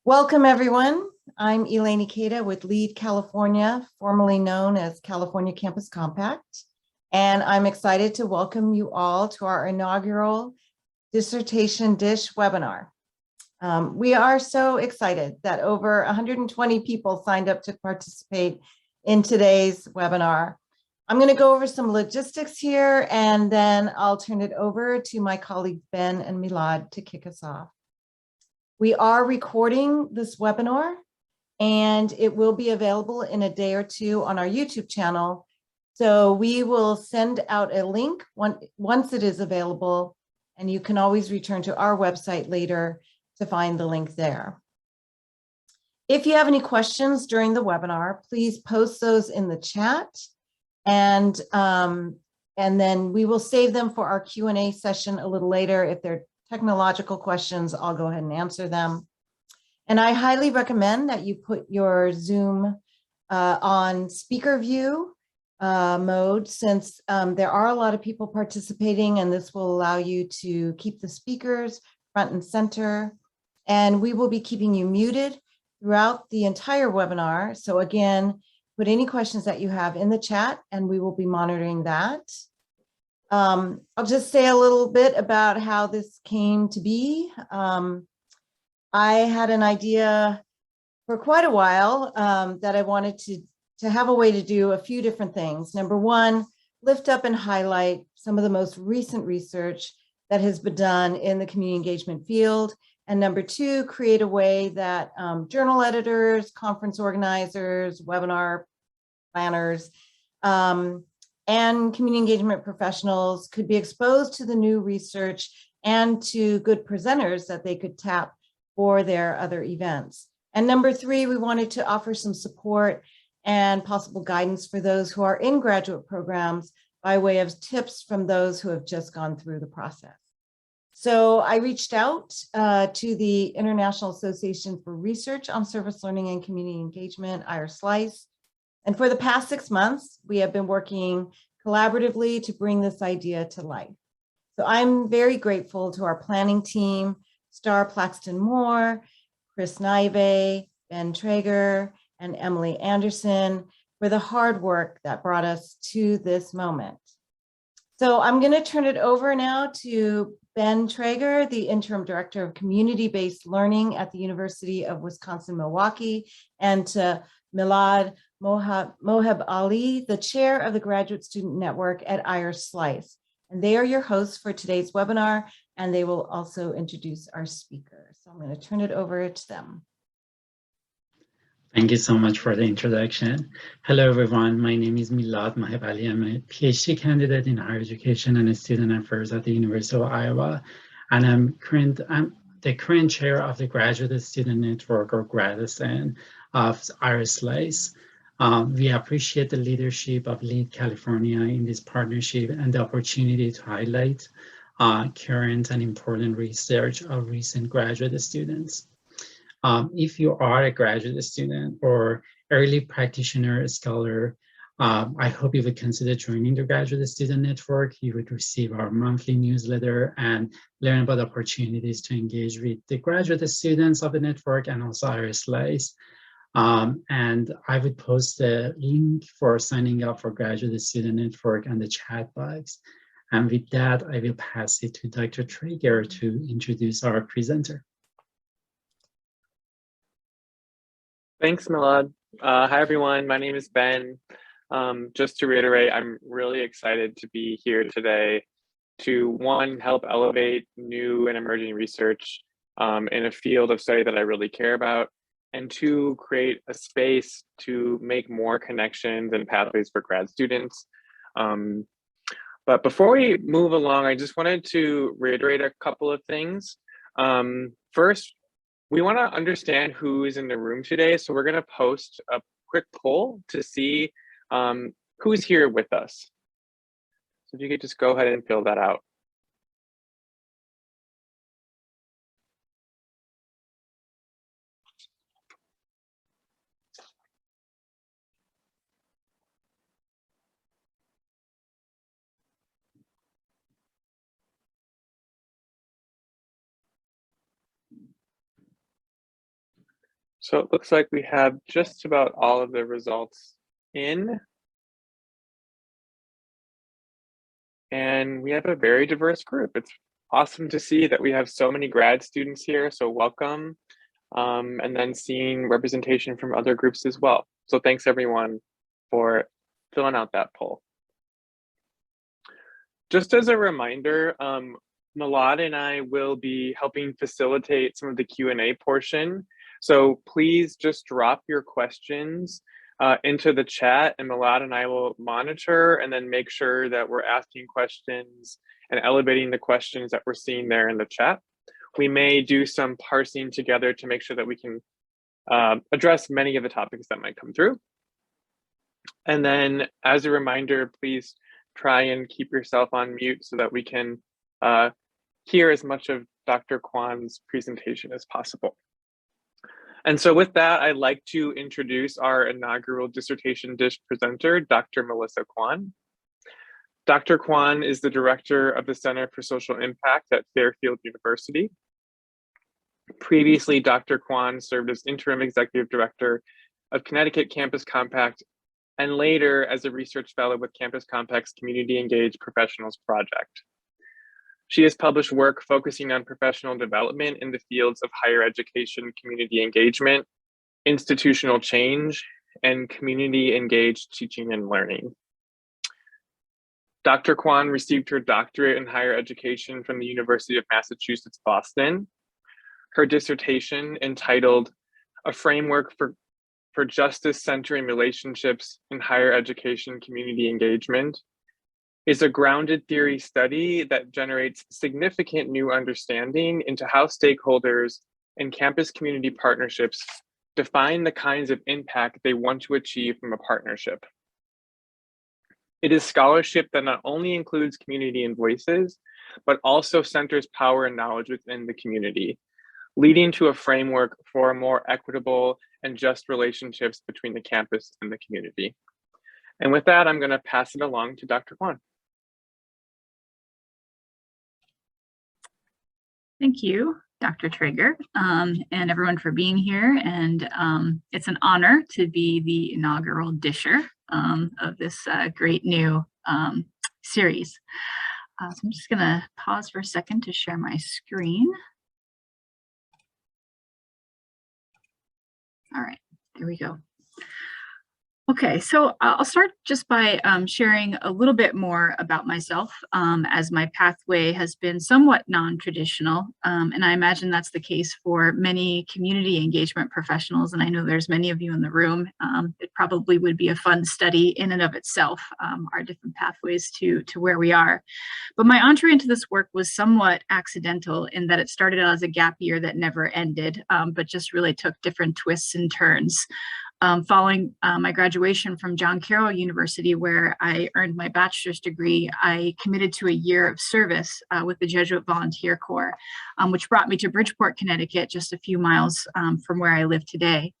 Welcome, everyone. I'm Elaine Ikeda with LEAD California, formerly known as California Campus Compact, and I'm excited to welcome you all to our inaugural Dissertation Dish webinar. We are so excited that over 120 people signed up to participate in today's webinar. I'm going to go over some logistics here, and then I'll turn it over to my colleagues Ben and Milad to kick us off. We are recording this webinar, and it will be available in a day or two on our YouTube channel. So we will send out a link once it is available, and you can always return to our website later to find the link there. If you have any questions during the webinar, please post those in the chat, and then we will save them for our Q&A session a little later. If they're technological questions, I'll go ahead and answer them. And I highly recommend that you put your Zoom on speaker view mode, since there are a lot of people participating, and this will allow you to keep the speakers front and center. And we will be keeping you muted throughout the entire webinar. So again, put any questions that you have in the chat, and we will be monitoring that. I'll just say a little bit about how this came to be. I had an idea for quite a while that I wanted to have a way to do a few different things. Number one, lift up and highlight some of the most recent research that has been done in the community engagement field. And number two, create a way that journal editors, conference organizers, webinar planners, and community engagement professionals could be exposed to the new research and to good presenters that they could tap for their other events. And number three, we wanted to offer some support and possible guidance for those who are in graduate programs by way of tips from those who have just gone through the process. So I reached out to the International Association for Research on Service Learning and Community Engagement, IARSLCE. And for the past 6 months, we have been working collaboratively to bring this idea to life. So I'm very grateful to our planning team, Star Plaxton Moore, Chris Naive, Ben Traeger, and Emily Anderson for the hard work that brought us to this moment. So I'm going to turn it over now to Ben Traeger, the Interim Director of Community-Based Learning at the University of Wisconsin-Milwaukee, and to Milad Moheb Ali, the Chair of the Graduate Student Network at IARSLCE. And they are your hosts for today's webinar, and they will also introduce our speakers. So I'm going to turn it over to them. Thank you so much for the introduction. Hello, everyone. My name is Milad Moheb Ali. I'm a PhD candidate in higher education and student affairs at the University of Iowa. And I'm the current chair of the Graduate Student Network, or GradSN, of IARSLCE. We appreciate the leadership of LEAD California in this partnership and the opportunity to highlight current and important research of recent graduate students. If you are a graduate student or early practitioner scholar, I hope you would consider joining the Graduate Student Network. You would receive our monthly newsletter and learn about opportunities to engage with the graduate students of the network and also IARSLCE. And I would post the link for signing up for Graduate Student Network and the chat box. And with that, I will pass it to Dr. Traeger to introduce our presenter. Thanks, Milad. Hi, everyone. My name is Ben. Just to reiterate, I'm really excited to be here today to, one, help elevate new and emerging research in a field of study that I really care about, and two, create a space to make more connections and pathways for grad students. But before we move along, I just wanted to reiterate a couple of things. First, we want to understand who is in the room today, so we're going to post a quick poll to see who's here with us. So if you could just go ahead and fill that out. So it looks like we have just about all of the results in. And we have a very diverse group. It's awesome to see that we have so many grad students here, so welcome. And then seeing representation from other groups as well. So thanks everyone for filling out that poll. Just as a reminder, Milad and I will be helping facilitate some of the Q&A portion. So please just drop your questions into the chat, and Milad and I will monitor and then make sure that we're asking questions and elevating the questions that we're seeing there in the chat. We may do some parsing together to make sure that we can address many of the topics that might come through. And then as a reminder, please try and keep yourself on mute so that we can hear as much of Dr. Quan's presentation as possible. And so with that, I'd like to introduce our inaugural dissertation dish presenter, Dr. Melissa Quan. Dr. Quan is the director of the Center for Social Impact at Fairfield University. Previously, Dr. Quan served as interim executive director of Connecticut Campus Compact, and later as a research fellow with Campus Compact's Community Engaged Professionals Project. She has published work focusing on professional development in the fields of higher education, community engagement, institutional change, and community engaged teaching and learning. Dr. Quan received her doctorate in higher education from the University of Massachusetts, Boston. Her dissertation, entitled "A Framework for Justice-Centering Relationships in Higher Education Community Engagement," is a grounded theory study that generates significant new understanding into how stakeholders and campus community partnerships define the kinds of impact they want to achieve from a partnership. It is scholarship that not only includes community and voices, but also centers power and knowledge within the community, leading to a framework for more equitable and just relationships between the campus and the community. And with that, I'm going to pass it along to Dr. Quan. Thank you, Dr. Traeger, and everyone for being here. And it's an honor to be the inaugural disher of this great new series. So I'm just going to pause for a second to share my screen. All right, there we go. Okay, so I'll start just by sharing a little bit more about myself, as my pathway has been somewhat non-traditional, and I imagine that's the case for many community engagement professionals, and I know there's many of you in the room. It probably would be a fun study in and of itself, our different pathways to where we are. But my entree into this work was somewhat accidental in that it started out as a gap year that never ended, but just really took different twists and turns. Following my graduation from John Carroll University, where I earned my bachelor's degree, I committed to a year of service with the Jesuit Volunteer Corps, which brought me to Bridgeport, Connecticut, just a few miles from where I live today.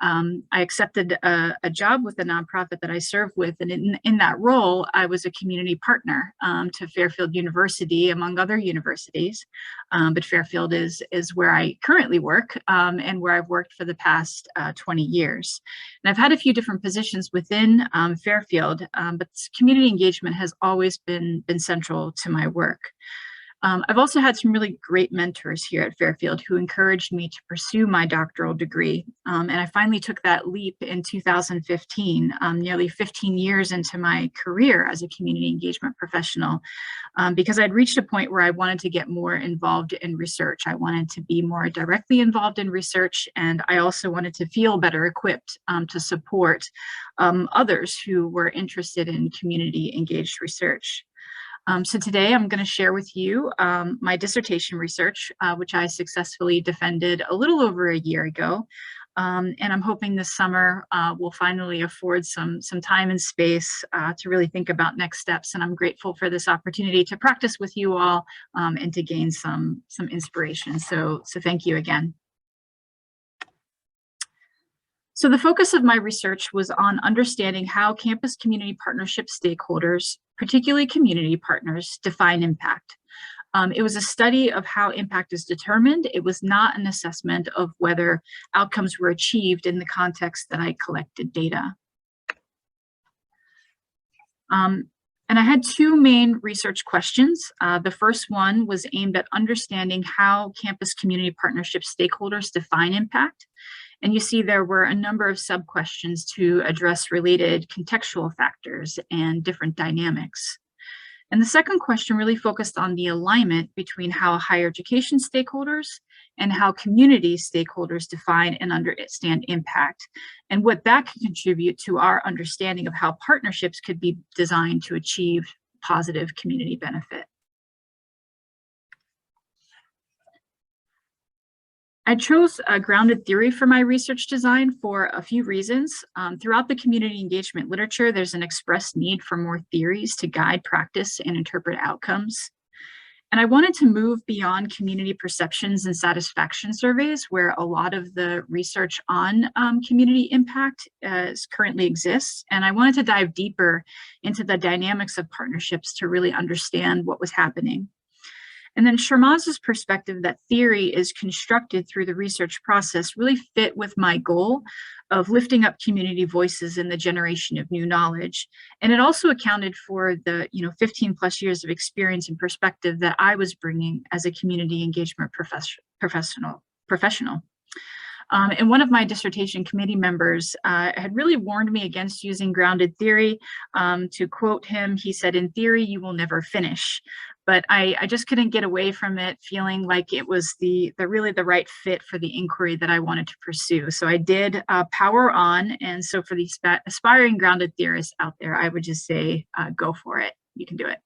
I accepted a job with the nonprofit that I serve with, and in that role, I was a community partner to Fairfield University, among other universities. But Fairfield is where I currently work and where I've worked for the past 20 years. And I've had a few different positions within Fairfield, but community engagement has always been central to my work. I've also had some really great mentors here at Fairfield who encouraged me to pursue my doctoral degree. And I finally took that leap in 2015, nearly 15 years into my career as a community engagement professional, because I'd reached a point where I wanted to get more involved in research. I wanted to be more directly involved in research, and I also wanted to feel better equipped to support others who were interested in community engaged research. So today I'm going to share with you my dissertation research, which I successfully defended a little over a year ago. And I'm hoping this summer will finally afford some time and space to really think about next steps. And I'm grateful for this opportunity to practice with you all and to gain some inspiration. So thank you again. So the focus of my research was on understanding how campus community partnership stakeholders, particularly community partners, define impact. It was a study of how impact is determined. It was not an assessment of whether outcomes were achieved in the context that I collected data. And I had two main research questions. The first one was aimed at understanding how campus community partnership stakeholders define impact. And you see there were a number of sub-questions to address related contextual factors and different dynamics. And the second question really focused on the alignment between how higher education stakeholders and how community stakeholders define and understand impact, and what that can contribute to our understanding of how partnerships could be designed to achieve positive community benefit. I chose grounded theory for my research design for a few reasons. Throughout the community engagement literature, there's an expressed need for more theories to guide practice and interpret outcomes. And I wanted to move beyond community perceptions and satisfaction surveys, where a lot of the research on community impact currently exists. And I wanted to dive deeper into the dynamics of partnerships to really understand what was happening. And then Sharmaz's perspective that theory is constructed through the research process really fit with my goal of lifting up community voices in the generation of new knowledge. And it also accounted for the 15 plus years of experience and perspective that I was bringing as a community engagement professional. And one of my dissertation committee members had really warned me against using grounded theory. To quote him, he said, "In theory, you will never finish." But I just couldn't get away from it, feeling like it was really the right fit for the inquiry that I wanted to pursue. So I did power on. And so for the aspiring grounded theorists out there, I would just say, go for it. You can do it.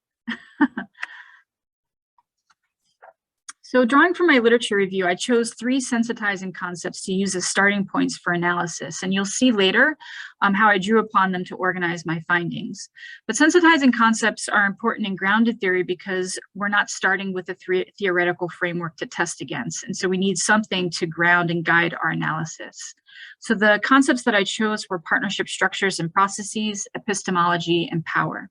So drawing from my literature review, I chose 3 sensitizing concepts to use as starting points for analysis. And you'll see later how I drew upon them to organize my findings. But sensitizing concepts are important in grounded theory because we're not starting with a theoretical framework to test against. And so we need something to ground and guide our analysis. So the concepts that I chose were partnership structures and processes, epistemology, and power.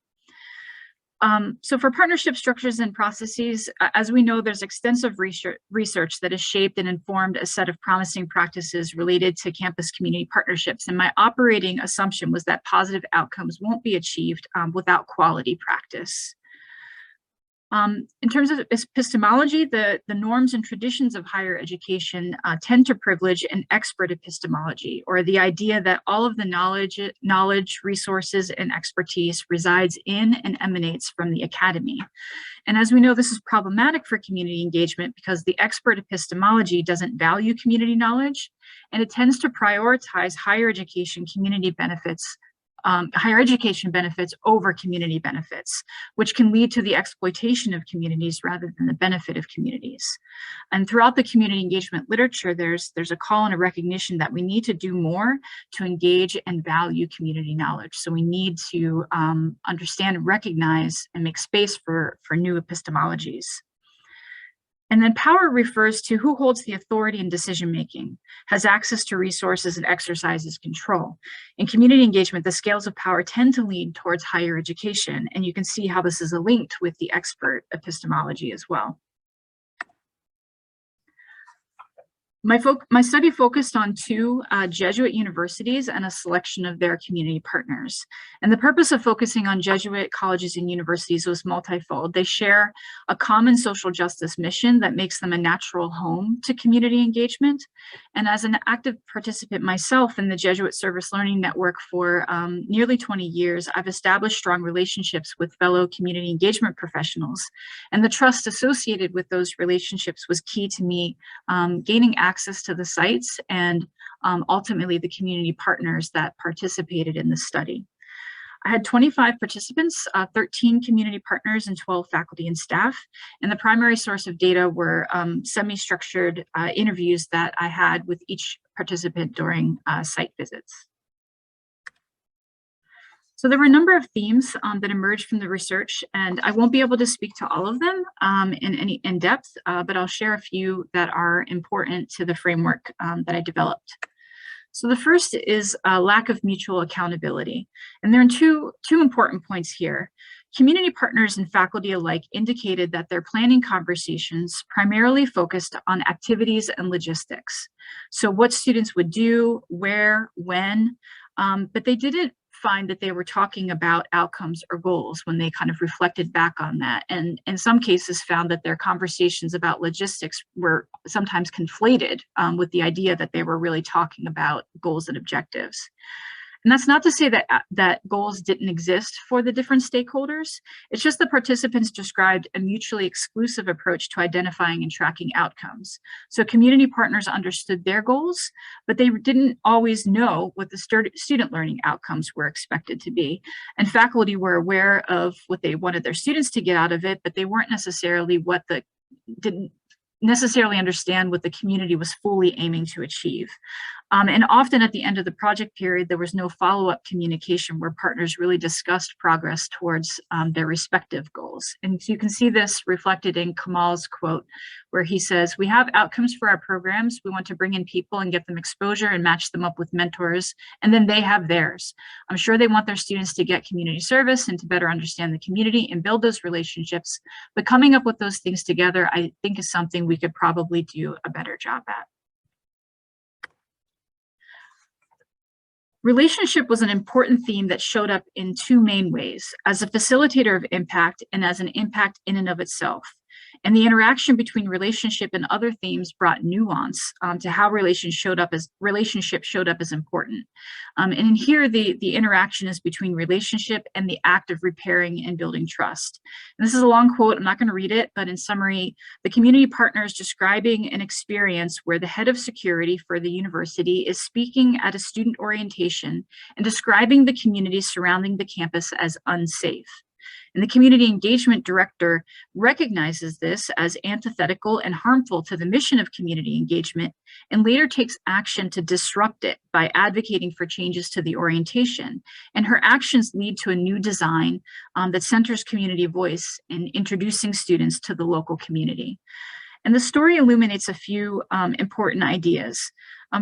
So for partnership structures and processes, as we know, there's extensive research that has shaped and informed a set of promising practices related to campus community partnerships. And my operating assumption was that positive outcomes won't be achieved without quality practice. In terms of epistemology, the norms and traditions of higher education tend to privilege an expert epistemology, or the idea that all of the knowledge, resources, and expertise resides in and emanates from the academy. And as we know, this is problematic for community engagement because the expert epistemology doesn't value community knowledge, and it tends to prioritize higher education benefits over community benefits, which can lead to the exploitation of communities rather than the benefit of communities. And throughout the community engagement literature, there's a call and a recognition that we need to do more to engage and value community knowledge. So we need to understand, recognize, and make space for new epistemologies. And then power refers to who holds the authority in decision-making, has access to resources, and exercises control. In community engagement, the scales of power tend to lean towards higher education, and you can see how this is linked with the expert epistemology as well. My study focused on 2 Jesuit universities and a selection of their community partners. And the purpose of focusing on Jesuit colleges and universities was multifold. They share a common social justice mission that makes them a natural home to community engagement. And as an active participant myself in the Jesuit Service Learning Network for nearly 20 years, I've established strong relationships with fellow community engagement professionals. And the trust associated with those relationships was key to me gaining access to the sites and ultimately the community partners that participated in the study. I had 25 participants, 13 community partners, and 12 faculty and staff. And the primary source of data were semi-structured interviews that I had with each participant during site visits. So there were a number of themes that emerged from the research, and I won't be able to speak to all of them in depth, but I'll share a few that are important to the framework that I developed. So the first is a lack of mutual accountability. And there are two important points here. community partners and faculty alike indicated that their planning conversations primarily focused on activities and logistics. So what students would do, where, when, but they didn't find that they were talking about outcomes or goals when they kind of reflected back on that. And in some cases found that their conversations about logistics were sometimes conflated with the idea that they were really talking about goals and objectives. And that's not to say that, that goals didn't exist for the different stakeholders. It's just the participants described a mutually exclusive approach to identifying and tracking outcomes. So community partners understood their goals, but they didn't always know what the student learning outcomes were expected to be. And faculty were aware of what they wanted their students to get out of it, but they weren't necessarily didn't necessarily understand what the community was fully aiming to achieve. And often at the end of the project period, there was no follow-up communication where partners really discussed progress towards their respective goals. And so you can see this reflected in Kamal's quote, where he says, "We have outcomes for our programs. We want to bring in people and get them exposure and match them up with mentors, and then they have theirs. I'm sure they want their students to get community service and to better understand the community and build those relationships. But coming up with those things together, I think is something we could probably do a better job at." Relationship was an important theme that showed up in two main ways: as a facilitator of impact and as an impact in and of itself. And the interaction between relationship and other themes brought nuance to how relationship showed up as important. And in here, the interaction is between relationship and the act of repairing and building trust. And this is a long quote, I'm not going to read it, but in summary, the community partners describing an experience where the head of security for the university is speaking at a student orientation and describing the community surrounding the campus as unsafe. And the community engagement director recognizes this as antithetical and harmful to the mission of community engagement, and later takes action to disrupt it by advocating for changes to the orientation. And her actions lead to a new design that centers community voice in introducing students to the local community. And the story illuminates a few important ideas.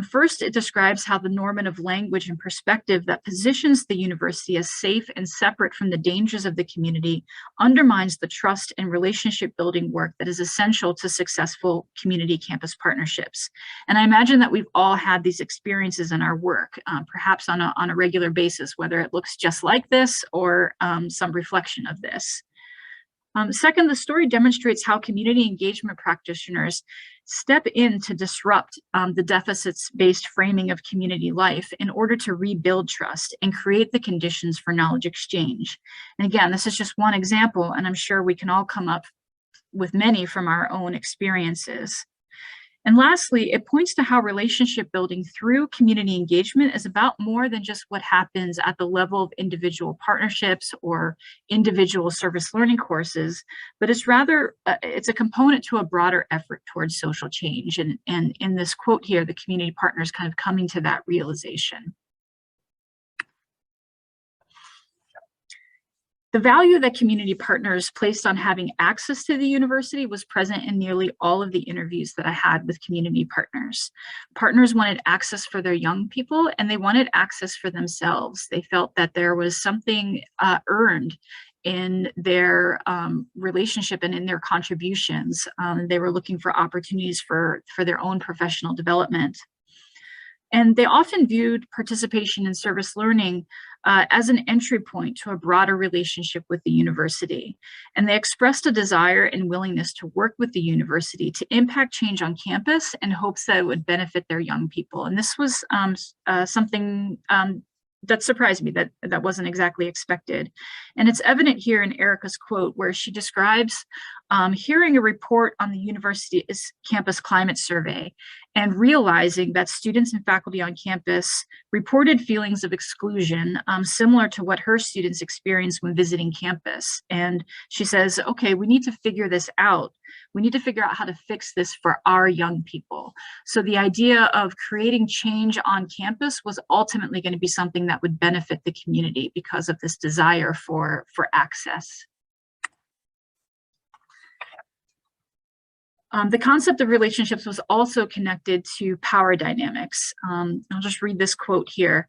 First, it describes how the normative language and perspective that positions the university as safe and separate from the dangers of the community undermines the trust and relationship building work that is essential to successful community campus partnerships. And I imagine that we've all had these experiences in our work, perhaps on a regular basis, whether it looks just like this or some reflection of this. Second, the story demonstrates how community engagement practitioners step in to disrupt the deficits-based framing of community life in order to rebuild trust and create the conditions for knowledge exchange. And again, this is just one example, and I'm sure we can all come up with many from our own experiences. And lastly, it points to how relationship building through community engagement is about more than just what happens at the level of individual partnerships or individual service learning courses, but it's rather, it's a component to a broader effort towards social change. And in this quote here, the community partners kind of coming to that realization. The value that community partners placed on having access to the university was present in nearly all of the interviews that I had with community partners. Partners wanted access for their young people, and they wanted access for themselves. They felt that there was something earned in their relationship and in their contributions. They were looking for opportunities for their own professional development. And they often viewed participation in service learning as an entry point to a broader relationship with the university. And they expressed a desire and willingness to work with the university to impact change on campus in hopes that it would benefit their young people. And this was something that surprised me, that wasn't exactly expected. And it's evident here in Erica's quote, where she describes hearing a report on the university's campus climate survey and realizing that students and faculty on campus reported feelings of exclusion similar to what her students experienced when visiting campus. And she says, okay, we need to figure this out. We need to figure out how to fix this for our young people. So the idea of creating change on campus was ultimately going to be something that would benefit the community because of this desire for access. The concept of relationships was also connected to power dynamics. I'll just read this quote here.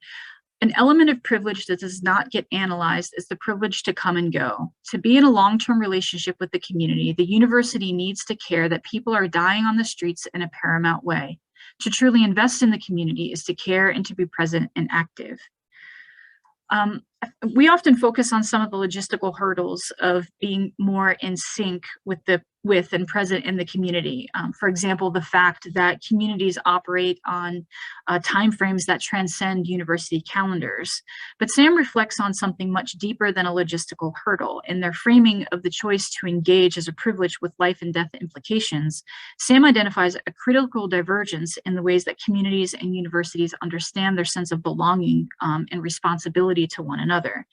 An element of privilege that does not get analyzed is the privilege to come and go. To be in a long-term relationship with the community, the university needs to care that people are dying on the streets in a paramount way. To truly invest in the community is to care and to be present and active. We often focus on some of the logistical hurdles of being more in sync with and present in the community. For example, the fact that communities operate on timeframes that transcend university calendars. But Sam reflects on something much deeper than a logistical hurdle. In their framing of the choice to engage as a privilege with life and death implications, Sam identifies a critical divergence in the ways that communities and universities understand their sense of belonging and responsibility to one another.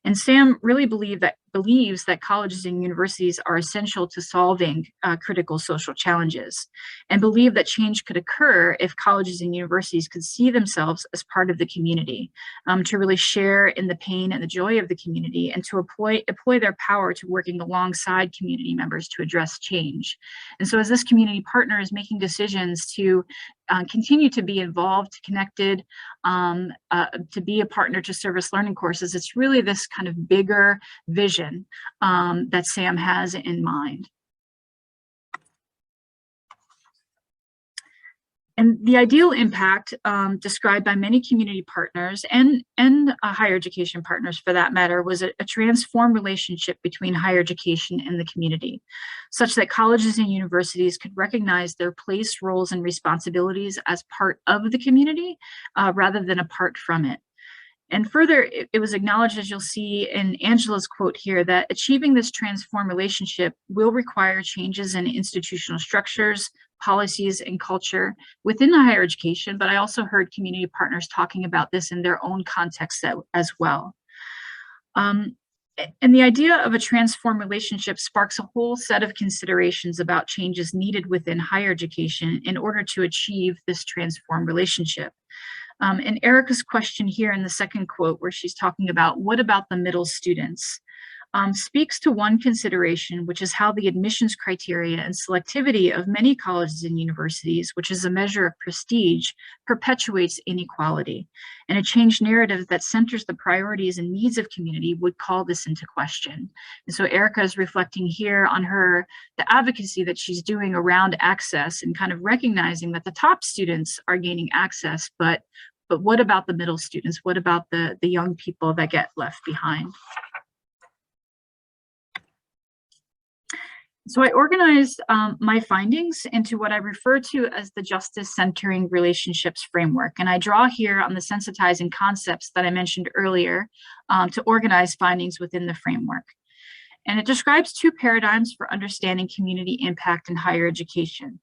And Sam really believes that colleges and universities are essential to solving critical social challenges, and believe that change could occur if colleges and universities could see themselves as part of the community, to really share in the pain and the joy of the community, and to employ their power to working alongside community members to address change. And so as this community partner is making decisions to continue to be involved, connected, to be a partner to service learning courses, it's really this kind of bigger vision that Sam has in mind. And the ideal impact described by many community partners and higher education partners for that matter was a transformed relationship between higher education and the community, such that colleges and universities could recognize their place, roles, and responsibilities as part of the community rather than apart from it. And further, it was acknowledged, as you'll see in Angela's quote here, that achieving this transformed relationship will require changes in institutional structures, policies, and culture within the higher education, but I also heard community partners talking about this in their own context as well. And the idea of a transformed relationship sparks a whole set of considerations about changes needed within higher education in order to achieve this transformed relationship. And Erica's question here in the second quote, where she's talking about what about the middle students, speaks to one consideration, which is how the admissions criteria and selectivity of many colleges and universities, which is a measure of prestige, perpetuates inequality. And a changed narrative that centers the priorities and needs of community would call this into question. And so Erica is reflecting here on the advocacy that she's doing around access and kind of recognizing that the top students are gaining access, but what about the middle students? What about the young people that get left behind? So I organized my findings into what I refer to as the justice centering relationships framework. And I draw here on the sensitizing concepts that I mentioned earlier to organize findings within the framework. And it describes two paradigms for understanding community impact in higher education,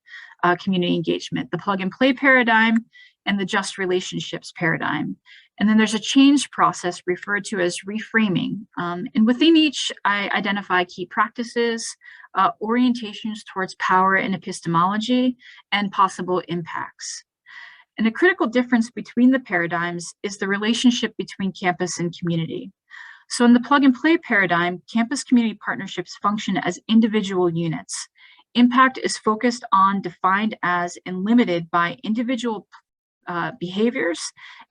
community engagement, the plug and play paradigm and the just relationships paradigm. And then there's a change process referred to as reframing. And within each, I identify key practices, orientations towards power and epistemology, and possible impacts. And a critical difference between the paradigms is the relationship between campus and community. So in the plug and play paradigm, campus community partnerships function as individual units. Impact is focused on, defined as, and limited by individual behaviors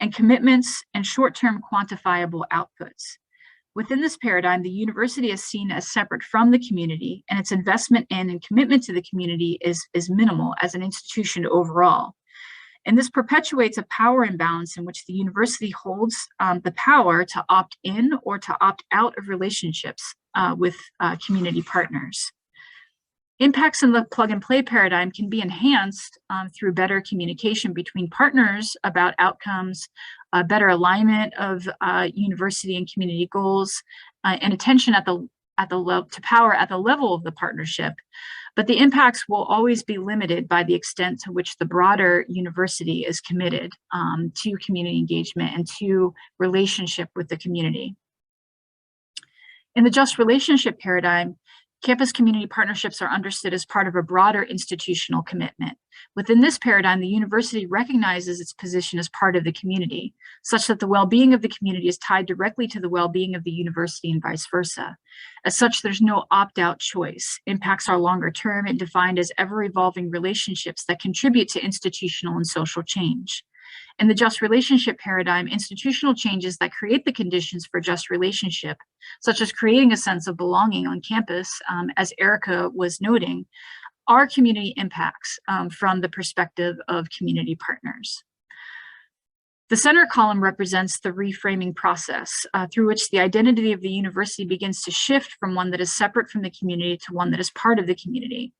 and commitments and short-term quantifiable outputs. Within this paradigm, the university is seen as separate from the community, and its investment in and commitment to the community is minimal as an institution overall. And this perpetuates a power imbalance in which the university holds the power to opt in or to opt out of relationships with community partners. Impacts in the plug and play paradigm can be enhanced through better communication between partners about outcomes, better alignment of university and community goals, and attention to power at the level of the partnership. But the impacts will always be limited by the extent to which the broader university is committed to community engagement and to relationship with the community. In the just relationship paradigm, campus community partnerships are understood as part of a broader institutional commitment. Within this paradigm, the university recognizes its position as part of the community, such that the well-being of the community is tied directly to the well-being of the university and vice versa. As such, there's no opt-out choice. Impacts are longer term and defined as ever-evolving relationships that contribute to institutional and social change. In the just relationship paradigm, institutional changes that create the conditions for just relationship, such as creating a sense of belonging on campus, as Erica was noting, are community impacts from the perspective of community partners. The center column represents the reframing process through which the identity of the university begins to shift from one that is separate from the community to one that is part of the community.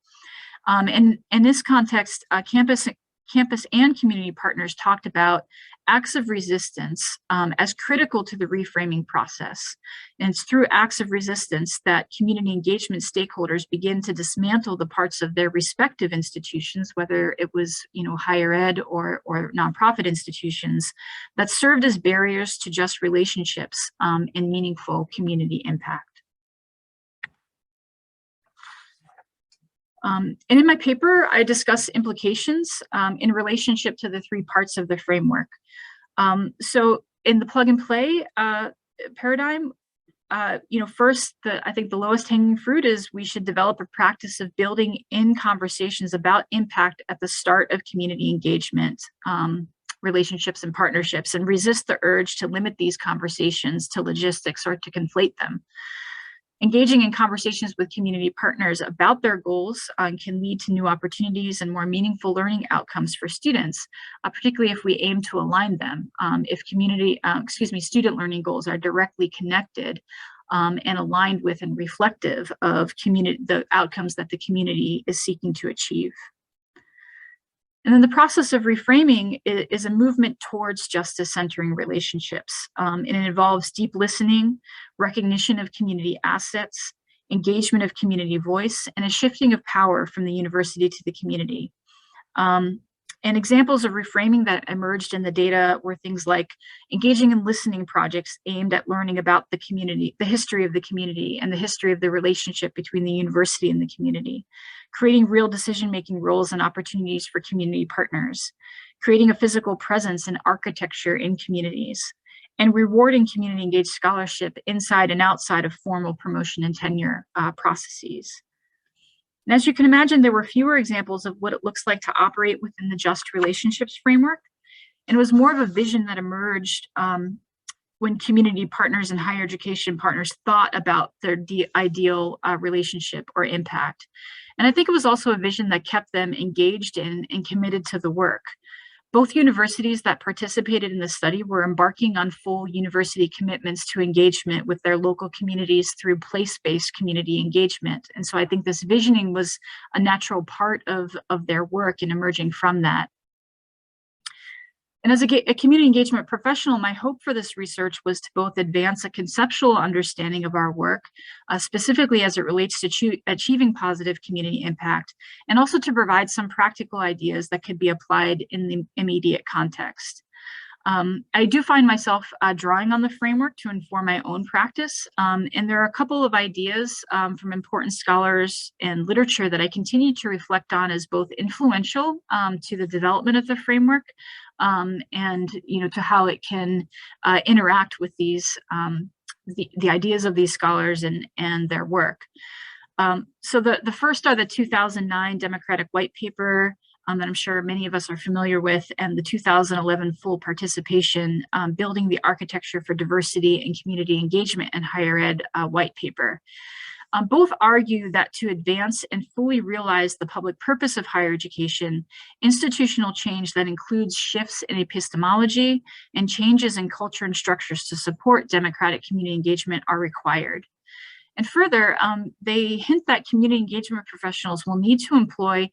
And in this context, campus and community partners talked about acts of resistance as critical to the reframing process. And it's through acts of resistance that community engagement stakeholders begin to dismantle the parts of their respective institutions, whether it was, higher ed or nonprofit institutions, that served as barriers to just relationships and meaningful community impact. And in my paper, I discuss implications in relationship to the three parts of the framework. So in the plug and play paradigm, first, I think the lowest hanging fruit is we should develop a practice of building in conversations about impact at the start of community engagement, relationships and partnerships, and resist the urge to limit these conversations to logistics or to conflate them. Engaging in conversations with community partners about their goals can lead to new opportunities and more meaningful learning outcomes for students, particularly if we aim to align them. If student learning goals are directly connected and aligned with and reflective of the outcomes that the community is seeking to achieve. And then the process of reframing is a movement towards justice-centering relationships. And it involves deep listening, recognition of community assets, engagement of community voice, and a shifting of power from the university to the community. And examples of reframing that emerged in the data were things like engaging in listening projects aimed at learning about the community, the history of the community, and the history of the relationship between the university and the community, creating real decision-making roles and opportunities for community partners, creating a physical presence and architecture in communities, and rewarding community-engaged scholarship inside and outside of formal promotion and tenure processes. And as you can imagine, there were fewer examples of what it looks like to operate within the just relationships framework. And it was more of a vision that emerged when community partners and higher education partners thought about their ideal relationship or impact. And I think it was also a vision that kept them engaged in and committed to the work. Both universities that participated in the study were embarking on full university commitments to engagement with their local communities through place-based community engagement. And so I think this visioning was a natural part of their work and emerging from that. And as a community engagement professional, my hope for this research was to both advance a conceptual understanding of our work, specifically as it relates to achieving positive community impact, and also to provide some practical ideas that could be applied in the immediate context. I do find myself drawing on the framework to inform my own practice, and there are a couple of ideas from important scholars and literature that I continue to reflect on as both influential to the development of the framework and to how it can interact with these the ideas of these scholars and their work. So the first are the 2009 Democratic White Paper that I'm sure many of us are familiar with, and the 2011 Full Participation, Building the Architecture for Diversity and Community Engagement in Higher Ed White Paper. Both argue that to advance and fully realize the public purpose of higher education, institutional change that includes shifts in epistemology and changes in culture and structures to support democratic community engagement are required. And further, they hint that community engagement professionals will need to employ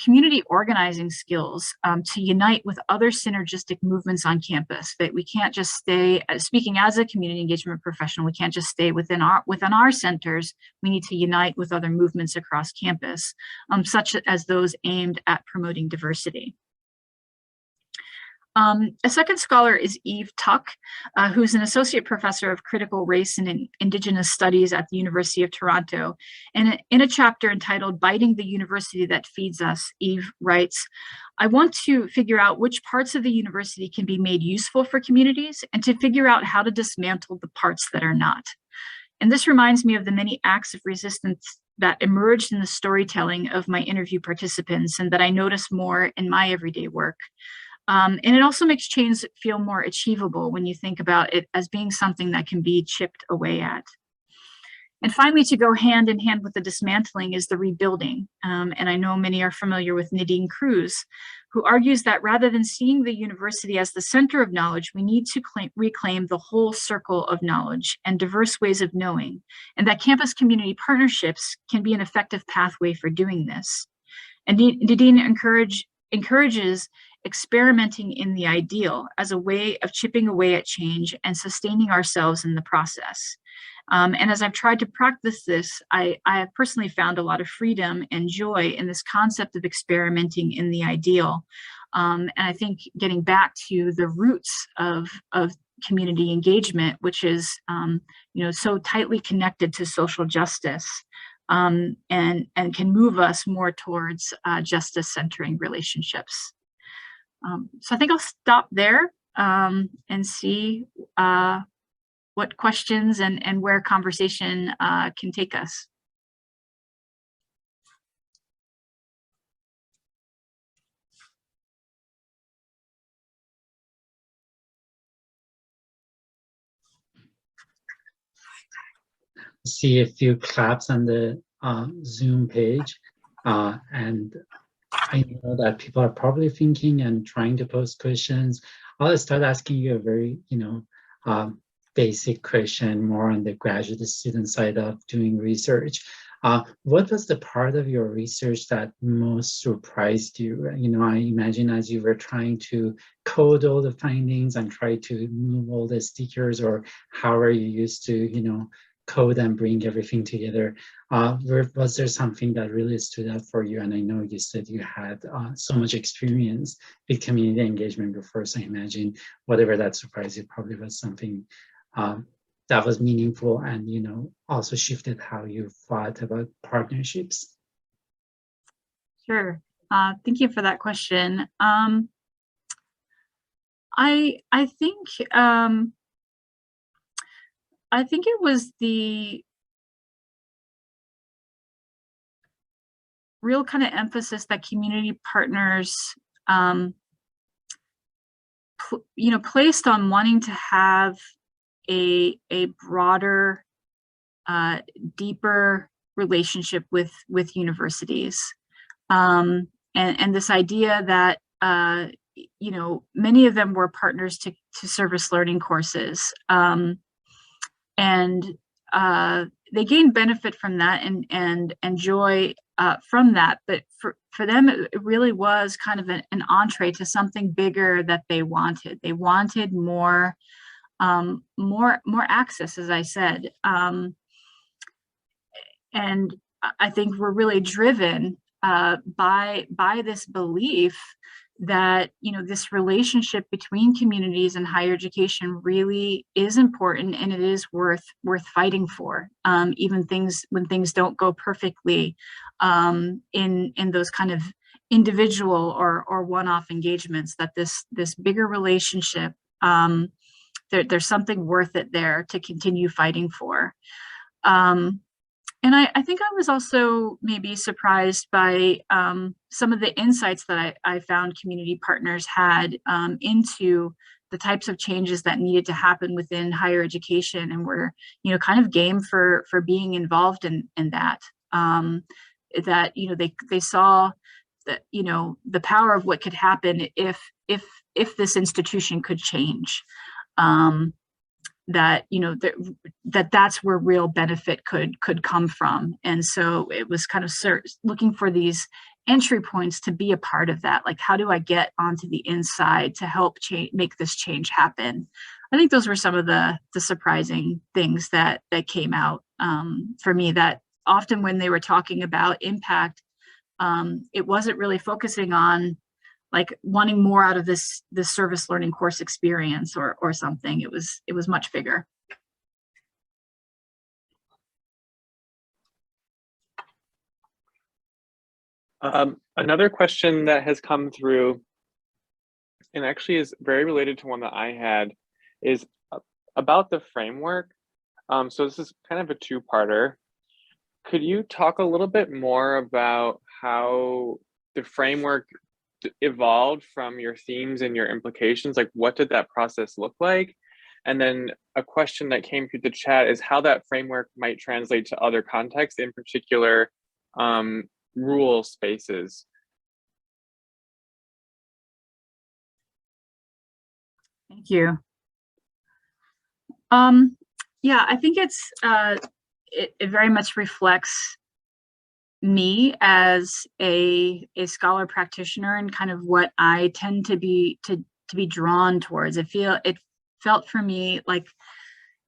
community organizing skills to unite with other synergistic movements on campus. That we can't just stay, speaking as a community engagement professional, we can't just stay within our centers. We need to unite with other movements across campus, such as those aimed at promoting diversity. A second scholar is Eve Tuck, who's an associate professor of critical race and Indigenous studies at the University of Toronto. And in a chapter entitled Biting the University That Feeds Us, Eve writes, I want to figure out which parts of the university can be made useful for communities and to figure out how to dismantle the parts that are not. And this reminds me of the many acts of resistance that emerged in the storytelling of my interview participants and that I notice more in my everyday work. And it also makes change feel more achievable when you think about it as being something that can be chipped away at. And finally, to go hand in hand with the dismantling is the rebuilding. And I know many are familiar with Nadine Cruz, who argues that rather than seeing the university as the center of knowledge, we need to reclaim the whole circle of knowledge and diverse ways of knowing, and that campus community partnerships can be an effective pathway for doing this. And Nadine encourages experimenting in the ideal as a way of chipping away at change and sustaining ourselves in the process. And as I've tried to practice this, I have personally found a lot of freedom and joy in this concept of experimenting in the ideal. And I think getting back to the roots of community engagement, which is so tightly connected to social justice, and can move us more towards justice centering relationships. So I think I'll stop there and see what questions and where conversation can take us. See a few claps on the Zoom page, and I know that people are probably thinking and trying to pose questions. I'll start asking you a very, basic question, more on the graduate student side of doing research. What was the part of your research that most surprised you? I imagine as you were trying to code all the findings and try to move all the stickers, or how are you used to, code and bring everything together. Was there something that really stood out for you? And I know you said you had so much experience with community engagement before, so I imagine whatever that surprised you probably was something that was meaningful and, also shifted how you thought about partnerships. Sure. Thank you for that question. I think it was the real kind of emphasis that community partners, placed on wanting to have a broader, deeper relationship with universities, and this idea that many of them were partners to service learning courses. And they gain benefit from that and joy from that, but for them it really was kind of an entree to something bigger that they wanted. They wanted more access, as I said, and I think we're really driven by this belief that this relationship between communities and higher education really is important, and it is worth fighting for, even when things don't go perfectly in those kind of individual or one-off engagements. That this bigger relationship, there's something worth it there to continue fighting for. And I think I was also maybe surprised by some of the insights that I found community partners had into the types of changes that needed to happen within higher education, and were kind of game for being involved in that. That they saw that the power of what could happen if this institution could change. That that's where real benefit could come from. And so it was kind of looking for these entry points to be a part of that. Like, how do I get onto the inside to help make this change happen? I think those were some of the surprising things that came out for me, that often when they were talking about impact, it wasn't really focusing on like wanting more out of this service learning course experience or something. It was much bigger. Another question that has come through, and actually is very related to one that I had, is about the framework. So this is kind of a two-parter. Could you talk a little bit more about how the framework evolved from your themes and your implications? Like, what did that process look like? And then a question that came through the chat is how that framework might translate to other contexts, in particular, rural spaces. Thank you. Yeah, I think it's it very much reflects me as a scholar practitioner and kind of what I tend to be drawn towards. It felt for me like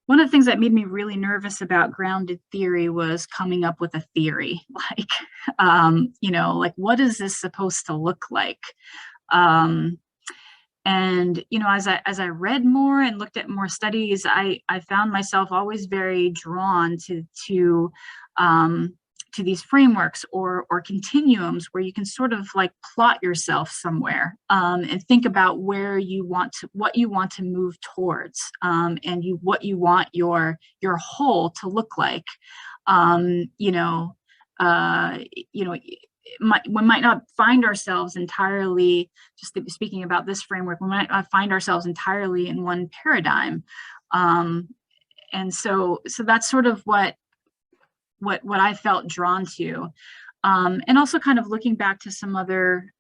one of the things that made me really nervous about grounded theory was coming up with a theory, like, you know, like, what is this supposed to look like? And, you know, as I read more and looked at more studies, I found myself always very drawn to these frameworks or continuums where you can sort of like plot yourself somewhere and think about what you want to move towards, and what you want your whole to look like. You know, we might not find ourselves entirely, just speaking about this framework, we might not find ourselves entirely in one paradigm. And so that's sort of what I felt drawn to. And also kind of looking back to some other,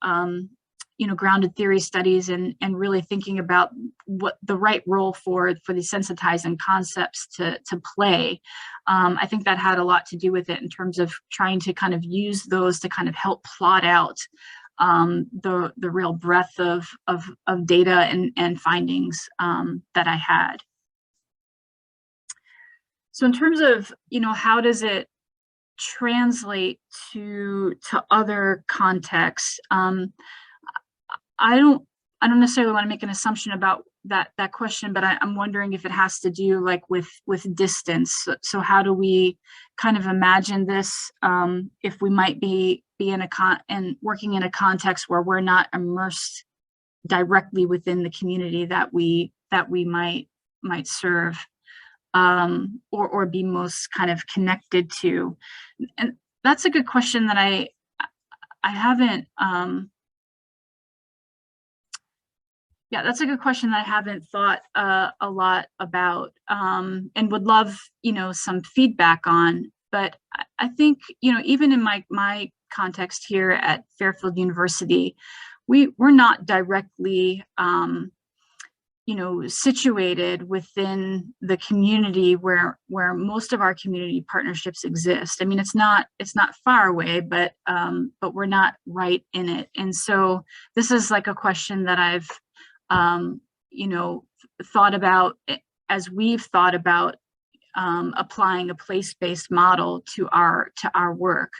you know, grounded theory studies and really thinking about what the right role for the sensitizing concepts to play. I think that had a lot to do with it in terms of trying to kind of use those to kind of help plot out the real breadth of data and findings that I had. So in terms of, you know, how does it translate to other contexts? I don't necessarily want to make an assumption about that question, but I'm wondering if it has to do like with distance. So how do we kind of imagine this if we might be in and working in a context where we're not immersed directly within the community that we might serve, or be most kind of connected to? And that's a good question that I haven't. Yeah, that's a good question that I haven't thought a lot about, and would love, you know, some feedback on. But I think, you know, even in my context here at Fairfield University, we're not directly, you know, situated within the community where most of our community partnerships exist. I mean, it's not far away, but we're not right in it. And so this is like a question that I've you know, thought about as we've thought about applying a place-based model to our work.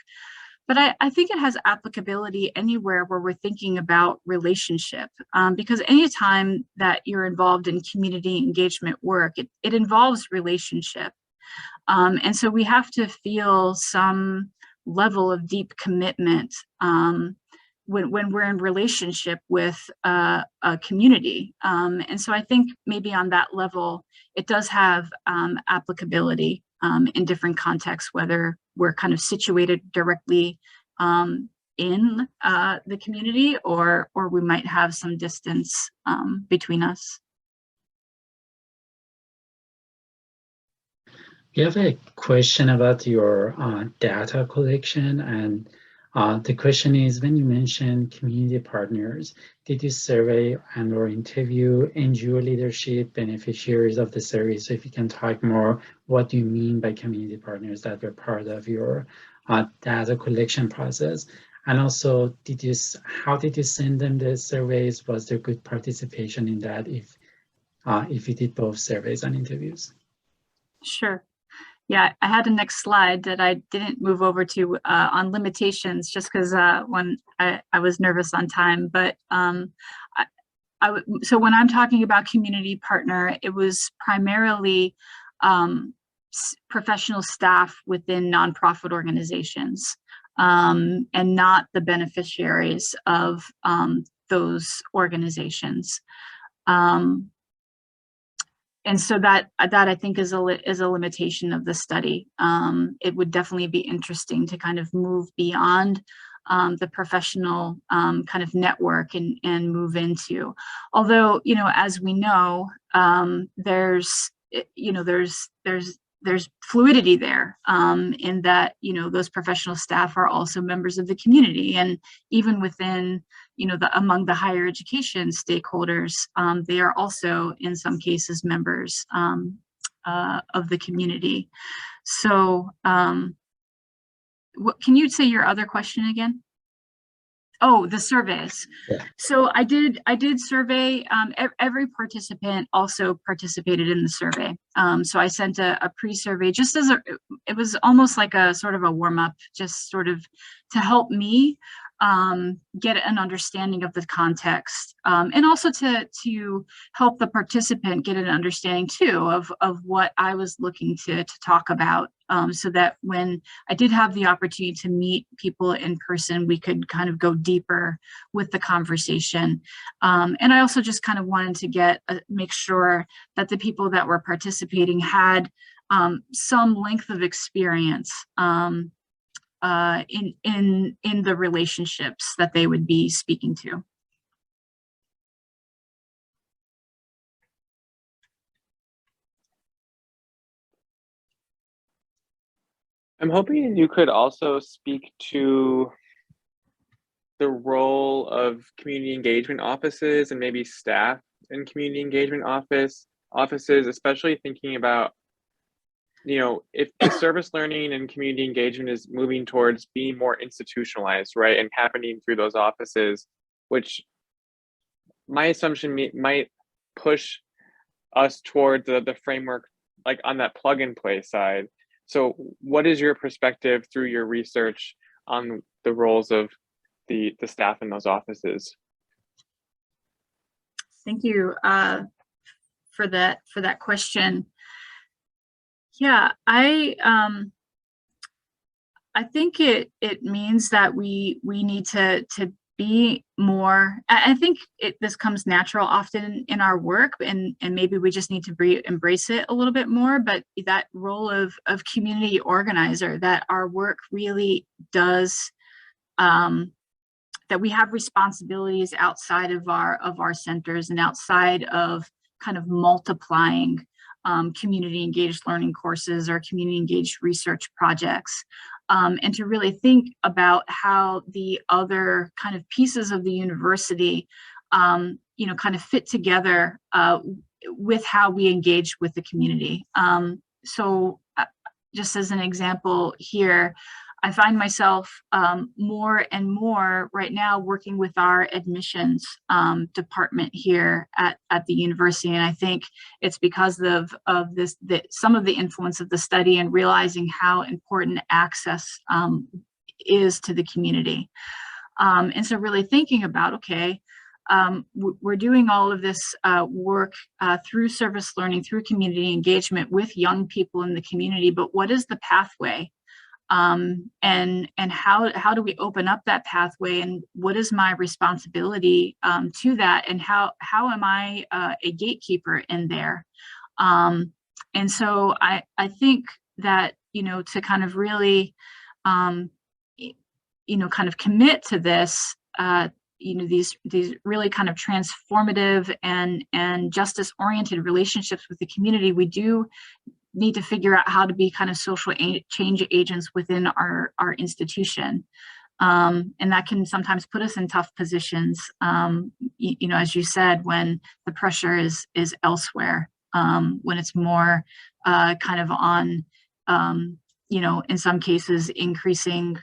But I think it has applicability anywhere where we're thinking about relationship, because anytime that you're involved in community engagement work, it involves relationship. And so we have to feel some level of deep commitment when we're in relationship with a community. And so I think maybe on that level, it does have applicability in different contexts, whether we're kind of situated directly in the community or we might have some distance between us. We have a question about your data collection, and the question is, when you mentioned community partners, did you survey and/or interview NGO leadership, beneficiaries of the service? So if you can talk more, what do you mean by community partners that were part of your data collection process? And also, how did you send them the surveys? Was there good participation in that if you did both surveys and interviews? Sure. Yeah, I had a next slide that I didn't move over to on limitations, just because when I was nervous on time. But so when I'm talking about community partner, it was primarily professional staff within nonprofit organizations, and not the beneficiaries of those organizations. And so that I think is a limitation of the study. It would definitely be interesting to kind of move beyond the professional kind of network and move into. Although, you know, as we know, there's fluidity there, in that, you know, those professional staff are also members of the community, and even within, you know, among the higher education stakeholders, they are also in some cases members of the community. So what can you say your other question again? Oh, the surveys. Yeah. So I did survey, every participant also participated in the survey. So I sent a pre-survey just as it was almost like a sort of a warm-up, just sort of to help me get an understanding of the context, and also to help the participant get an understanding too of what I was looking to talk about, so that when I did have the opportunity to meet people in person, we could kind of go deeper with the conversation. And I also just kind of wanted to make sure that the people that were participating had some length of experience in the relationships that they would be speaking to. I'm hoping you could also speak to the role of community engagement offices and maybe staff in community engagement offices, especially thinking about, you know, if the service learning and community engagement is moving towards being more institutionalized, right, and happening through those offices, which my assumption might push us towards the framework, like on that plug and play side. So what is your perspective through your research on the roles of the staff in those offices? Thank you for that question. Yeah, I think it means that we need to be more. I think this comes natural often in our work, and maybe we just need to embrace it a little bit more. But that role of community organizer, that our work really does, that we have responsibilities outside of our centers and outside of kind of multiplying community engaged learning courses or community engaged research projects, and to really think about how the other kind of pieces of the university, you know, kind of fit together with how we engage with the community. So just as an example here, I find myself more and more right now working with our admissions department here at the university, and I think it's because of this, some of the influence of the study and realizing how important access is to the community, and so really thinking about, okay, we're doing all of this work through service learning, through community engagement with young people in the community, but what is the pathway? And how do we open up that pathway, and what is my responsibility to that, and how am I a gatekeeper in there? And so I think that, you know, to kind of really you know, kind of commit to this, you know, these really kind of transformative and justice oriented relationships with the community, we do need to figure out how to be kind of social change agents within our institution. And that can sometimes put us in tough positions, you know, as you said, when the pressure is elsewhere, when it's more kind of on, you know, in some cases, increasing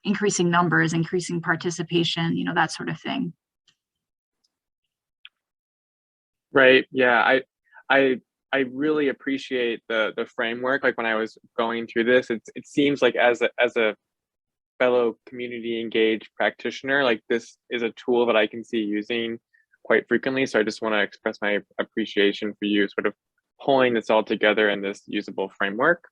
numbers, increasing participation, you know, that sort of thing. Right, yeah, I really appreciate the framework. Like when I was going through this, it seems like as a fellow community engaged practitioner, like this is a tool that I can see using quite frequently. So I just want to express my appreciation for you sort of pulling this all together in this usable framework.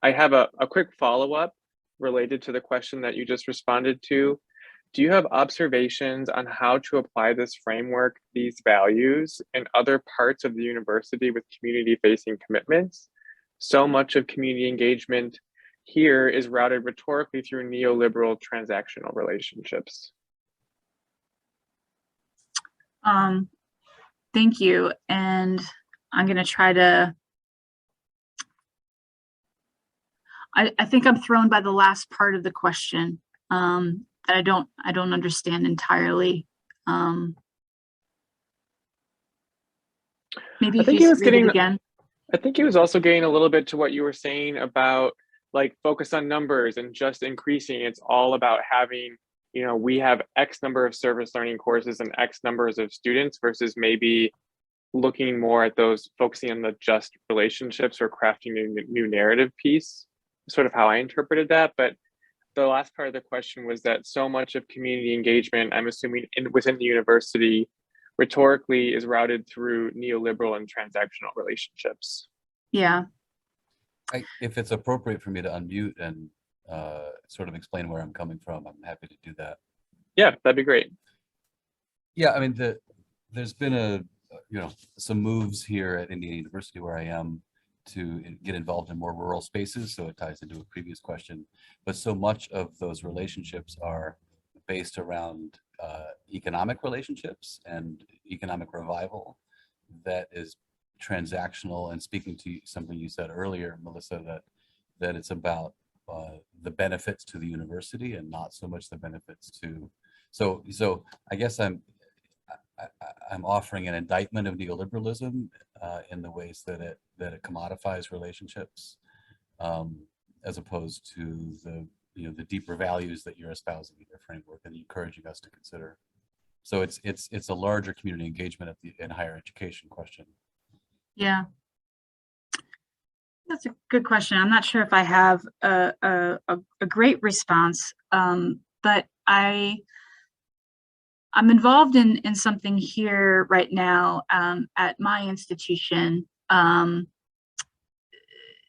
I have a quick follow-up related to the question that you just responded to. Do you have observations on how to apply this framework, these values, in other parts of the university with community-facing commitments? So much of community engagement here is routed rhetorically through neoliberal transactional relationships. Thank you. And I'm going to try to, I think I'm thrown by the last part of the question that I don't understand entirely. Maybe I if think you he was read it getting, again. I think he was also getting a little bit to what you were saying about like focus on numbers and just increasing. It's all about having, you know, we have X number of service learning courses and X numbers of students versus maybe looking more at those, focusing on the just relationships or crafting a new narrative piece, sort of how I interpreted that. But the last part of the question was that so much of community engagement, I'm assuming within the university, rhetorically is routed through neoliberal and transactional relationships. Yeah. If it's appropriate for me to unmute and sort of explain where I'm coming from, I'm happy to do that. Yeah, that'd be great. Yeah, I mean, there's been some moves here at Indiana University where I am to get involved in more rural spaces, so it ties into a previous question. But so much of those relationships are based around economic relationships and economic revival that is transactional, and speaking to something you said earlier, Melissa, that it's about the benefits to the university and not so much the benefits to, so I guess I'm offering an indictment of neoliberalism in the ways that it commodifies relationships, as opposed to the deeper values that you're espousing in your framework and encouraging us to consider. So it's a larger community engagement in higher education question. Yeah, that's a good question. I'm not sure if I have a great response, but I'm involved in something here right now at my institution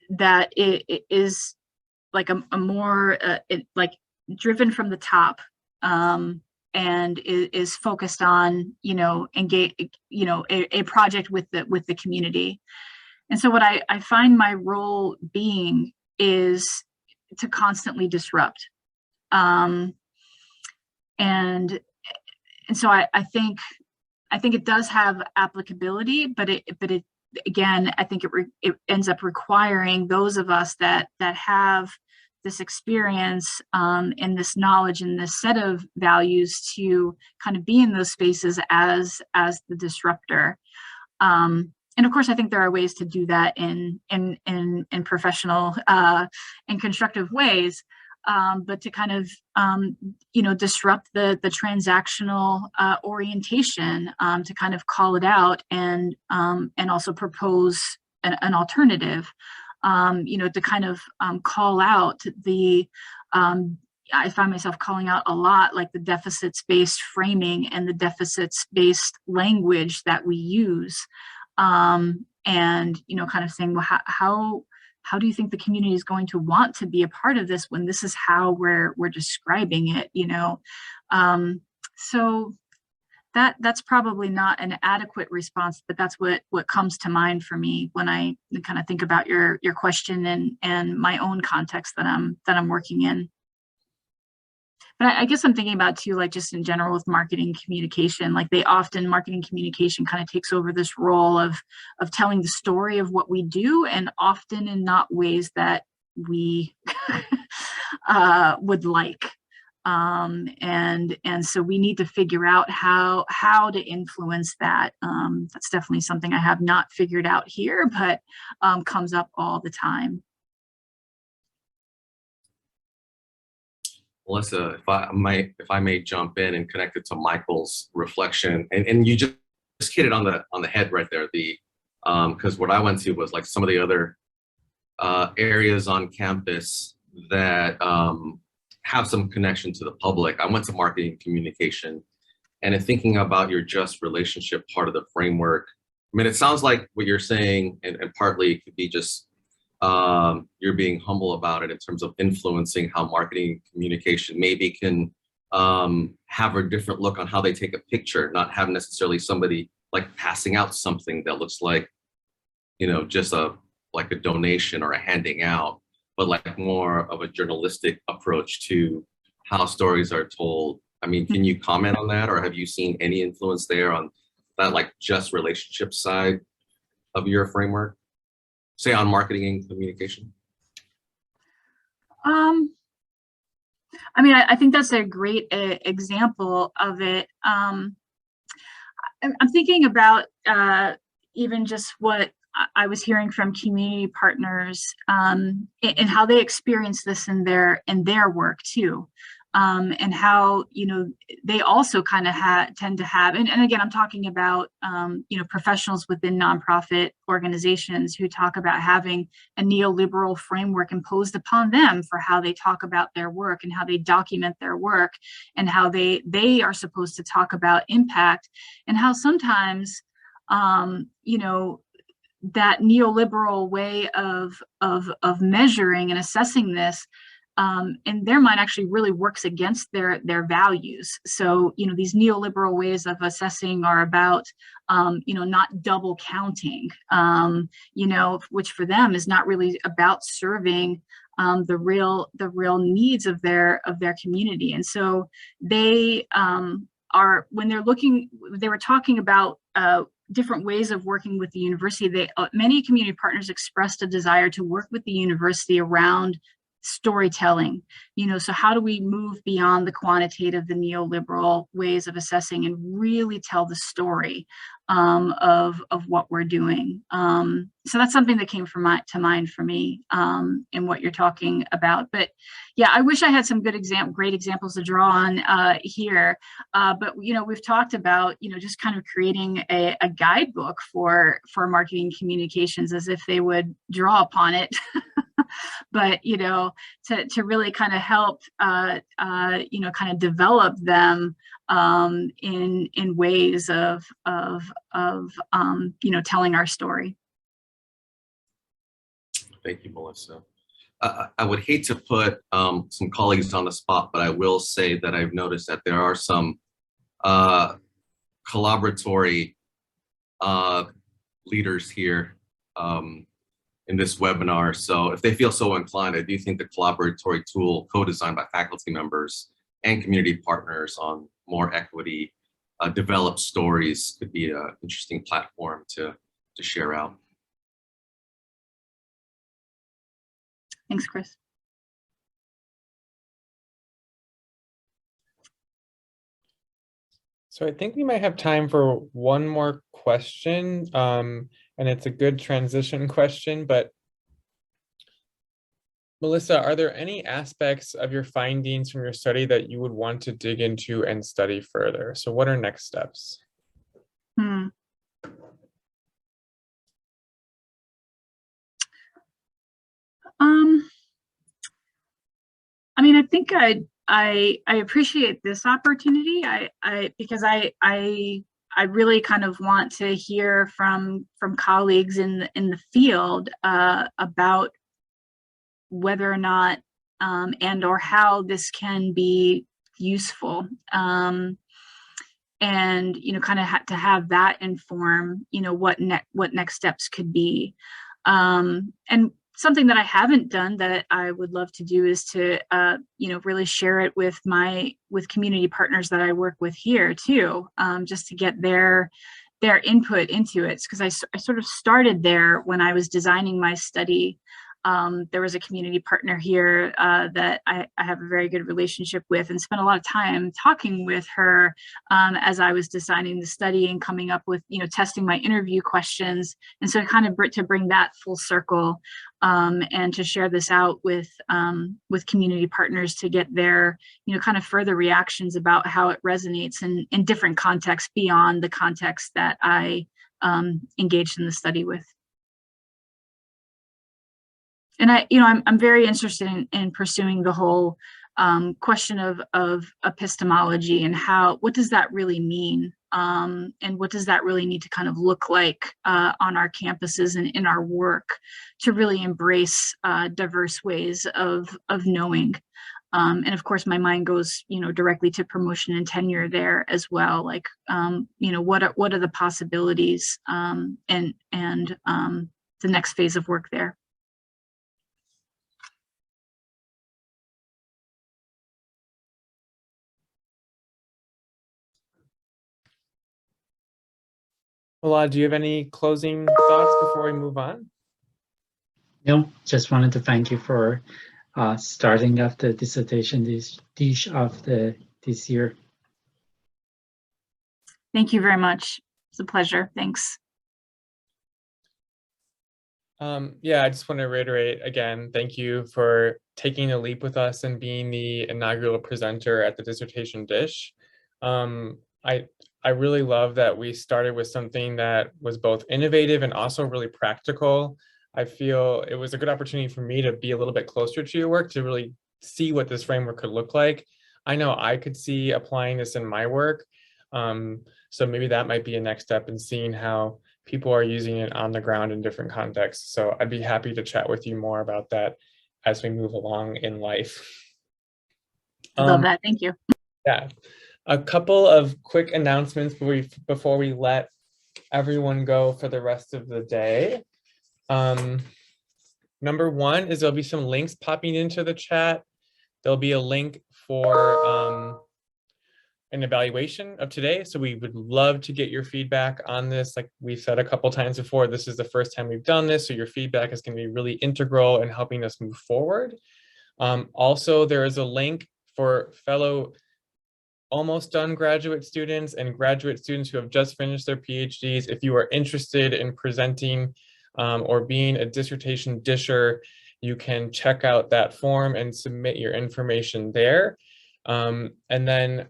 that it is like a more like driven from the top, and is focused on engage a project with the community. And so what I find my role being is to constantly disrupt, and so I think it does have applicability, but it again, I think it ends up requiring those of us that have this experience and this knowledge and this set of values to kind of be in those spaces as the disruptor. And of course, I think there are ways to do that in professional and constructive ways. But to kind of, disrupt the transactional orientation, to kind of call it out and also propose an alternative, to kind of call out the, I find myself calling out a lot like the deficits-based framing and the deficits-based language that we use, and, kind of saying, well, how do you think the community is going to want to be a part of this when this is how we're describing it, So that's probably not an adequate response, but that's what comes to mind for me when I kind of think about your question and my own context that I'm working in. But I guess I'm thinking about too, like just in general with marketing communication, like marketing communication kind of takes over this role of telling the story of what we do, and often in not ways that we would like. And so we need to figure out how to influence that. That's definitely something I have not figured out here, but comes up all the time. Melissa, if I may jump in and connect it to Michael's reflection, and you just hit it on the head right there. Because what I went to was like some of the other areas on campus that have some connection to the public. I went to marketing communication, and in thinking about your just relationship part of the framework, I mean, it sounds like what you're saying, and partly it could be just you're being humble about it in terms of influencing how marketing communication maybe can have a different look on how they take a picture, not have necessarily somebody like passing out something that looks like, just like a donation or a handing out, but like more of a journalistic approach to how stories are told. I mean, can you comment on that, or have you seen any influence there on that, like just relationship side of your framework, say on marketing and communication? I mean, I think that's a great example of it. I'm thinking about even just what I was hearing from community partners and how they experience this in their work too. And how, you know, they also kind of tend to have, and again, I'm talking about, you know, professionals within nonprofit organizations who talk about having a neoliberal framework imposed upon them for how they talk about their work and how they document their work and how they are supposed to talk about impact, and how sometimes, you know, that neoliberal way of measuring and assessing this, in their mind actually really works against their values. So, you know, these neoliberal ways of assessing are about, you know, not double counting, you know, which for them is not really about serving the real needs of their community. And so they are, when they're looking, they were talking about different ways of working with the university. Many community partners expressed a desire to work with the university around storytelling, you know, so how do we move beyond the quantitative, the neoliberal ways of assessing and really tell the story of what we're doing. So that's something that came to mind for me in what you're talking about. But yeah, I wish I had some great examples to draw on here. But you know, we've talked about, you know, just kind of creating a guidebook for marketing communications as if they would draw upon it. But, you know, to really kind of help, you know, kind of develop them in ways of you know, telling our story. Thank you, Melissa. I would hate to put some colleagues on the spot, but I will say that I've noticed that there are some collaboratory leaders here in this webinar. So if they feel so inclined, I do think the collaboratory tool co-designed by faculty members and community partners on more equity developed stories could be an interesting platform to share out. Thanks, Chris. So I think we might have time for one more question, and it's a good transition question, but Melissa, are there any aspects of your findings from your study that you would want to dig into and study further? So what are next steps? I mean, I think I appreciate this opportunity. Because I really kind of want to hear from colleagues in the field about whether or not and or how this can be useful, and you know, kind of to have that inform, you know, what next steps could be. And something that I haven't done that I would love to do is to you know, really share it with community partners that I work with here too, just to get their input into it, because I sort of started there when I was designing my study. There was a community partner here that I have a very good relationship with, and spent a lot of time talking with her as I was designing the study and coming up with, you know, testing my interview questions. And so kind of to bring that full circle and to share this out with community partners to get their, you know, kind of further reactions about how it resonates in different contexts beyond the context that I engaged in the study with. And I'm very interested in pursuing the whole question of epistemology and what does that really mean, and what does that really need to kind of look like on our campuses and in our work to really embrace diverse ways of knowing. And of course, my mind goes, you know, directly to promotion and tenure there as well. Like, you know, what are the possibilities and the next phase of work there. Milad, do you have any closing thoughts before we move on? No, just wanted to thank you for starting off the dissertation dish of this year. Thank you very much. It's a pleasure. Thanks. Yeah, I just want to reiterate again, thank you for taking a leap with us and being the inaugural presenter at the dissertation dish. I really love that we started with something that was both innovative and also really practical. I feel it was a good opportunity for me to be a little bit closer to your work, to really see what this framework could look like. I know I could see applying this in my work. So maybe that might be a next step in seeing how people are using it on the ground in different contexts. So I'd be happy to chat with you more about that as we move along in life. I love that. Thank you. Yeah. A couple of quick announcements before we let everyone go for the rest of the day. Number one is there'll be some links popping into the chat. There'll be a link for an evaluation of today. So we would love to get your feedback on this. Like we said a couple times before, this is the first time we've done this. So your feedback is going to be really integral in helping us move forward. Also, there is a link for fellow almost done graduate students and graduate students who have just finished their PhDs. If you are interested in presenting or being a dissertation disher, you can check out that form and submit your information there. And then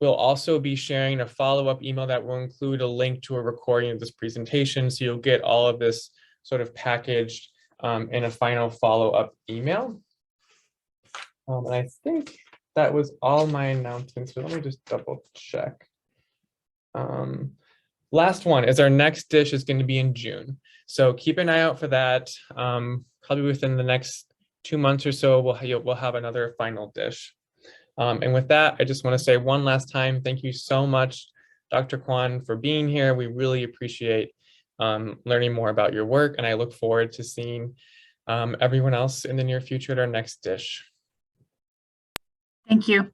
we'll also be sharing a follow-up email that will include a link to a recording of this presentation. So you'll get all of this sort of packaged in a final follow-up email. And I think that was all my announcements, but let me just double check. Last one is our next dish is going to be in June. So keep an eye out for that. Probably within the next 2 months or so, we'll have another final dish. And with that, I just want to say one last time, thank you so much, Dr. Quan, for being here. We really appreciate learning more about your work, and I look forward to seeing everyone else in the near future at our next dish. Thank you.